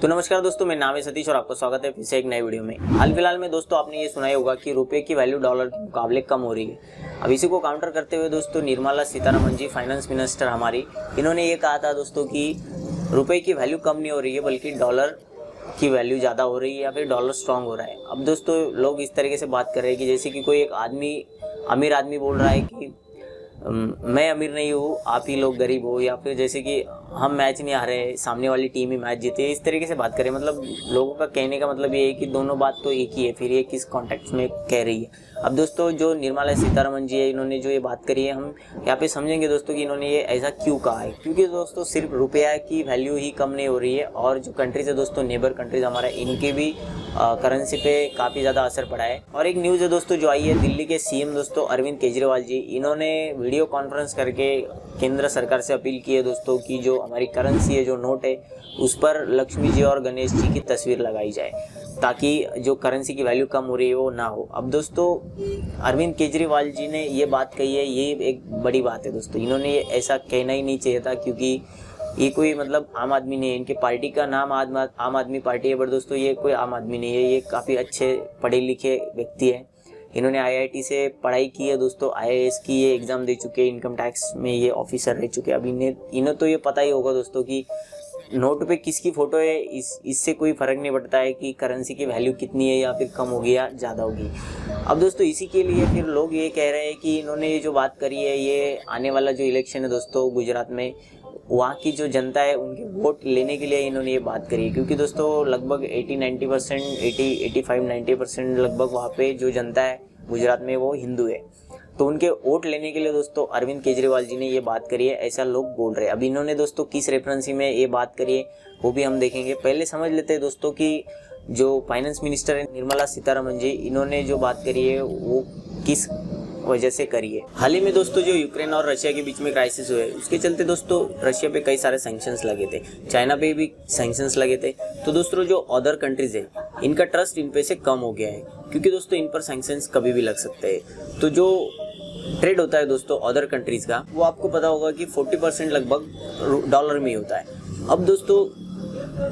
तो नमस्कार दोस्तों, मेरा नाम है सतीश और आपका स्वागत है फिर से एक नए वीडियो में। हाल फिलहाल में दोस्तों आपने ये सुना ही होगा कि रुपए की वैल्यू डॉलर के मुकाबले कम हो रही है। अब इसी को काउंटर करते हुए दोस्तों निर्मला सीतारमण जी, फाइनेंस मिनिस्टर हमारी, इन्होंने ये कहा था दोस्तों कि रुपए की वैल्यू कम नहीं हो रही है बल्कि डॉलर की वैल्यू ज़्यादा हो रही है या फिर डॉलर स्ट्रांग हो रहा है। अब दोस्तों लोग इस तरीके से बात कर रहे हैं कि जैसे कि कोई एक आदमी, अमीर आदमी बोल रहा है कि मैं अमीर नहीं हूँ, आप ही लोग गरीब हो, या फिर जैसे कि हम मैच नहीं हारे, सामने वाली टीम ही मैच जीते, इस तरीके से बात करें। मतलब लोगों का कहने का मतलब ये है कि दोनों बात तो एक ही है, फिर ये किस कॉन्टेक्स्ट में कह रही है। अब दोस्तों जो निर्मला सीतारमण जी है, इन्होंने जो ये बात करी है, हम यहाँ पे समझेंगे दोस्तों कि इन्होंने ये ऐसा क्यों कहा है। क्योंकि दोस्तों सिर्फ रुपया की वैल्यू ही कम नहीं हो रही है, और जो कंट्रीज है दोस्तों, नेबर कंट्रीज हमारा, इनके भी करेंसी पे काफ़ी ज़्यादा असर पड़ा है। और एक न्यूज़ है दोस्तों जो आई है, दिल्ली के सीएम दोस्तों अरविंद केजरीवाल जी, इन्होंने वीडियो कॉन्फ्रेंस करके केंद्र सरकार से अपील की है दोस्तों कि जो हमारी करेंसी है, जो नोट है, उस पर लक्ष्मी जी और गणेश जी की तस्वीर लगाई जाए ताकि जो करेंसी की वैल्यू कम हो रही है वो ना हो। अब दोस्तों अरविंद केजरीवाल जी ने ये बात कही है, ये एक बड़ी बात है दोस्तों। इन्होंने ऐसा कहना ही नहीं चाहिए था, क्योंकि ये कोई मतलब आम आदमी नहीं है। इनके पार्टी का नाम आम आदमी पार्टी है, पर दोस्तों ये कोई आम आदमी नहीं है, ये काफ़ी अच्छे पढ़े लिखे व्यक्ति है। इन्होंने आईआईटी से पढ़ाई की है दोस्तों, आईएएस की ये एग्ज़ाम दे चुके, इनकम टैक्स में ये ऑफिसर रह चुके। अब इन्हें तो ये पता ही होगा दोस्तों कि नोट पे किसकी फ़ोटो है, इससे कोई फ़र्क नहीं पड़ता है कि करेंसी की वैल्यू कितनी है, या फिर कम होगी या ज़्यादा होगी। अब दोस्तों इसी के लिए फिर लोग ये कह रहे हैं कि इन्होंने ये जो बात करी है, ये आने वाला जो इलेक्शन है दोस्तों गुजरात में, वहाँ की जो जनता है उनके वोट लेने के लिए इन्होंने ये बात करी है। क्योंकि दोस्तों लगभग 80-90%, 85-90% लगभग वहाँ पे जो जनता है गुजरात में वो हिंदू है। तो उनके वोट लेने के लिए दोस्तों अरविंद केजरीवाल जी ने ये बात करी है, ऐसा लोग बोल रहे हैं। अब इन्होंने दोस्तों किस रेफरेंस में ये बात करी है वो भी हम देखेंगे। पहले समझ लेते हैं दोस्तों कि जो फाइनेंस मिनिस्टर है निर्मला सीतारमण जी, इन्होंने जो बात करी है वो किस वजह से करी है। हाल ही में दोस्तों जो यूक्रेन और रशिया के बीच में क्राइसिस हुए, उसके चलते दोस्तों रशिया पे कई सारे सैंक्शंस लगे थे, चाइना पे भी सैंक्शंस लगे थे। तो दोस्तों जो अदर कंट्रीज है, इनका ट्रस्ट इन पे से कम हो गया है, क्योंकि दोस्तों इन पर सैंक्शंस कभी भी लग सकते हैं। तो जो ट्रेड होता है दोस्तों अदर कंट्रीज का, वो आपको पता होगा कि 40% लगभग डॉलर में ही होता है। अब दोस्तों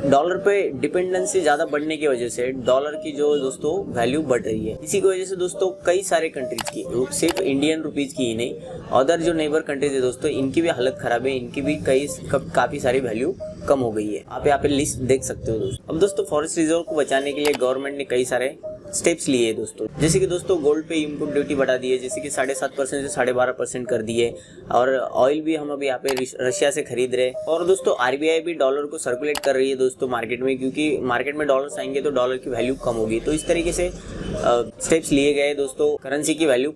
डॉलर पे डिपेंडेंसी ज़्यादा बढ़ने की वजह से डॉलर की जो दोस्तों वैल्यू बढ़ रही है। इसी की वजह से दोस्तों कई सारे कंट्रीज की, सिर्फ इंडियन रुपीज़ की ही नहीं, अदर जो नेबर कंट्रीज है दोस्तों, इनकी भी हालत ख़राब है, इनकी भी काफ़ी सारी वैल्यू कम हो गई है। आप यहाँ पे लिस्ट देख सकते हो दोस्तों। अब दोस्तों फॉरेस्ट रिजर्व को बचाने के लिए गवर्नमेंट ने कई सारे स्टेप्स लिए हैं दोस्तों। जैसे कि दोस्तों गोल्ड पे इनपुट ड्यूटी बढ़ा दी है, जैसे कि 7.5% से 12.5% कर दी है। और ऑयल भी हम अभी यहाँ पे रशिया से खरीद रहे हैं। और दोस्तों आरबीआई भी डॉलर को सर्कुलेट कर रही है दोस्तों मार्केट में, क्योंकि मार्केट में डॉलर्स आएंगे तो डॉलर की वैल्यू कम होगी। तो इस तरीके से स्टेप्स लिए गए दोस्तों करेंसी की वैल्यू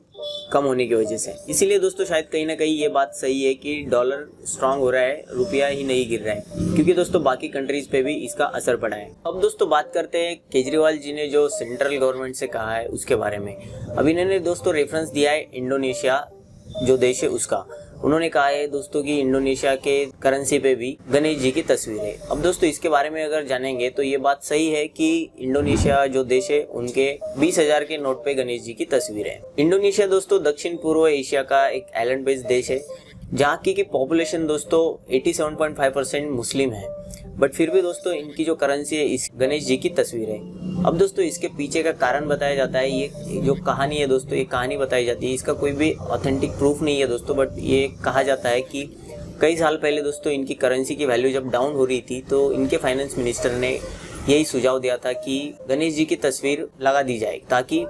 कम होने की वजह से। इसीलिए दोस्तों शायद कहीं ना कहीं ये बात सही है कि डॉलर स्ट्रांग हो रहा है, रुपया ही नहीं गिर रहा है, क्योंकि दोस्तों बाकी कंट्रीज पे भी इसका असर पड़ा है। अब दोस्तों बात करते हैं केजरीवाल जी ने जो सेंट्रल गवर्नमेंट से कहा है उसके बारे में। अब इन्होंने दोस्तों रेफरेंस दिया है इंडोनेशिया जो देश है उसका। उन्होंने कहा है दोस्तों कि इंडोनेशिया के करेंसी पे भी गणेश जी की तस्वीर है। अब दोस्तों इसके बारे में अगर जानेंगे तो ये बात सही है कि इंडोनेशिया जो देश है उनके 20,000 के नोट पे गणेश जी की तस्वीर है। इंडोनेशिया दोस्तों दक्षिण पूर्व एशिया का एक आइलैंड बेस्ड देश है, जहाँ की पॉपुलेशन दोस्तों 87.5% मुस्लिम है, बट फिर भी दोस्तों इनकी जो करेंसी है इस गणेश जी की तस्वीर है। अब दोस्तों इसके पीछे का कारण बताया जाता है, ये जो कहानी है दोस्तों, ये कहानी बताई जाती है, इसका कोई भी ऑथेंटिक प्रूफ नहीं है दोस्तों, बट ये कहा जाता है कि कई साल पहले दोस्तों इनकी करेंसी की वैल्यू जब डाउन हो रही थी तो इनके फाइनेंस मिनिस्टर ने यही सुझाव दिया था कि गणेश जी की तस्वीर लगा दी जाए ताकि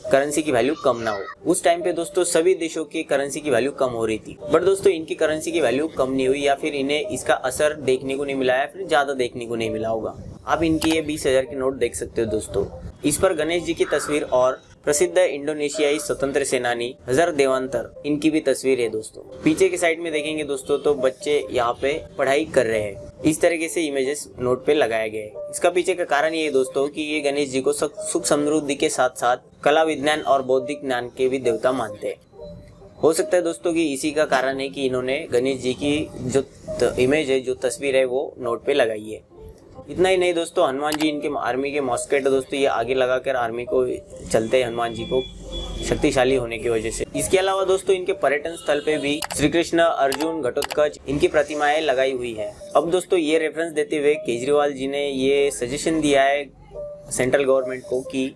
करेंसी की वैल्यू कम ना हो। उस टाइम पे दोस्तों सभी देशों की करेंसी की वैल्यू कम हो रही थी, बट दोस्तों इनकी करेंसी की वैल्यू कम नहीं हुई, या फिर इन्हें इसका असर देखने को नहीं मिला है, फिर ज़्यादा देखने को नहीं मिला होगा। आप इनकी ये 20,000 के नोट देख सकते हो दोस्तों। इस पर गणेश जी की तस्वीर और प्रसिद्ध इंडोनेशियाई स्वतंत्र सेनानी हज़र देवांतर, इनकी भी तस्वीर है दोस्तों। पीछे की साइड में देखेंगे दोस्तों तो बच्चे यहाँ पे पढ़ाई कर रहे हैं। इस तरीके से इमेजेस नोट पे लगाए गए। इसका पीछे का कारण ये है दोस्तों कि ये गणेश जी को सुख समृद्धि के साथ साथ कला, विज्ञान और बौद्धिक ज्ञान के भी देवता मानते हैं। हो सकता है दोस्तों कि इसी का कारण है कि इन्होंने गणेश जी की जो इमेज है, जो तस्वीर है, वो नोट पे लगाई है। इतना ही नहीं दोस्तों, हनुमान जी इनके आर्मी के मॉस्केट दोस्तों, ये आगे लगाकर आर्मी को चलते हैं हनुमान जी को शक्तिशाली होने की वजह से। इसके अलावा दोस्तों इनके पर्यटन स्थल पे भी श्री कृष्ण, अर्जुन, घटोत्कच इनकी प्रतिमाएं लगाई हुई है। अब दोस्तों ये रेफरेंस देते हुए केजरीवाल जी ने ये सजेशन दिया है सेंट्रल गवर्नमेंट को कि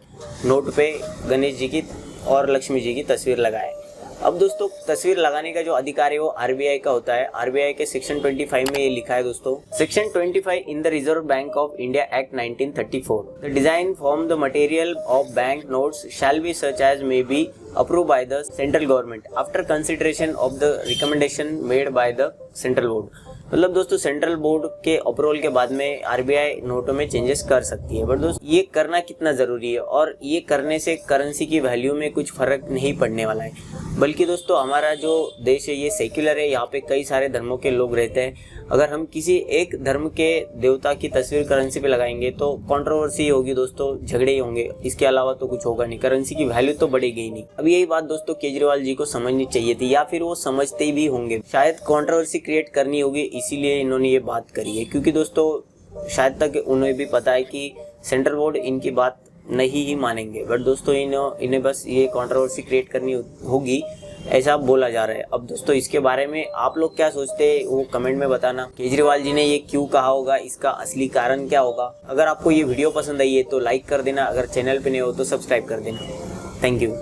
नोट पे गणेश जी की और लक्ष्मी जी की तस्वीर लगाए। अब दोस्तों तस्वीर लगाने का जो अधिकार है वो आरबीआई का होता है। आरबीआई के सेक्शन 25 में ये लिखा है दोस्तों, section 25 in the Reserve Bank of India Act 1934, the design form the material of bank notes shall be such as may be approve by the central government after consideration of the recommendation made by the central board. मतलब दोस्तों central board के approval के बाद में RBI नोटों में changes कर सकती है। बट दोस्तों ये करना कितना जरूरी है और ये करने से करेंसी की वैल्यू में कुछ फर्क नहीं पड़ने वाला है। बल्कि दोस्तों हमारा जो देश है ये सेक्युलर है, यहाँ पे कई सारे धर्मों के लोग रहते हैं। अगर हम किसी एक धर्म के देवता की तस्वीर करेंसी पे लगाएंगे तो कंट्रोवर्सी होगी दोस्तों, झगड़े ही होंगे। इसके अलावा तो कुछ होगा नहीं, करेंसी की वैल्यू तो बढ़ेगी ही नहीं। अब यही बात दोस्तों केजरीवाल जी को समझनी चाहिए थी, या फिर वो समझते भी होंगे। शायद कंट्रोवर्सी क्रिएट करनी होगी इसीलिए इन्होंने ये बात करी है, क्योंकि दोस्तों शायद तक उन्हें भी पता है कि सेंट्रल बोर्ड इनकी बात नहीं ही मानेंगे। बट दोस्तों इन्हें बस ये कंट्रोवर्सी क्रिएट करनी होगी, ऐसा बोला जा रहा है। अब दोस्तों इसके बारे में आप लोग क्या सोचते हैं वो कमेंट में बताना। केजरीवाल जी ने ये क्यों कहा होगा, इसका असली कारण क्या होगा। अगर आपको ये वीडियो पसंद आई है तो लाइक कर देना, अगर चैनल पे नए हो तो सब्सक्राइब कर देना। Thank you.